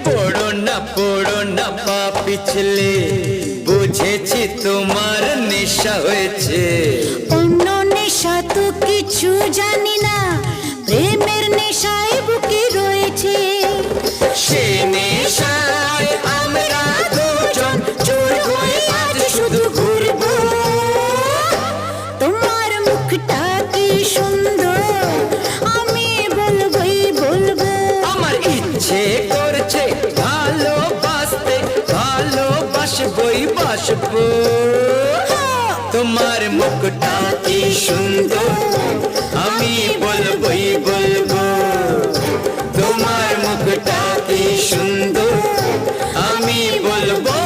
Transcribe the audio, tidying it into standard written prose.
পড়ো না পা পিছলে, বুঝেছি তোমার নেশা হয়েছে। অন্য নেশা তো কিছু জানি না, প্রেমের নেশায় বুকে রয়েছে। সে নেশায় আমরা দুজন চোর হয়ে আজ শুধু ঘুরবো। তোমার মুখটা কি সুন্দর, আমি বলবোই বলবো। আমার ইচ্ছে করছে ভালোবাসতে, ভালোবাসবই বাসবো। তোমার মুখটা কি সুন্দর, আমি বলবোই বলবো। তোমার মুখটা কি সুন্দর, আমি বলবো।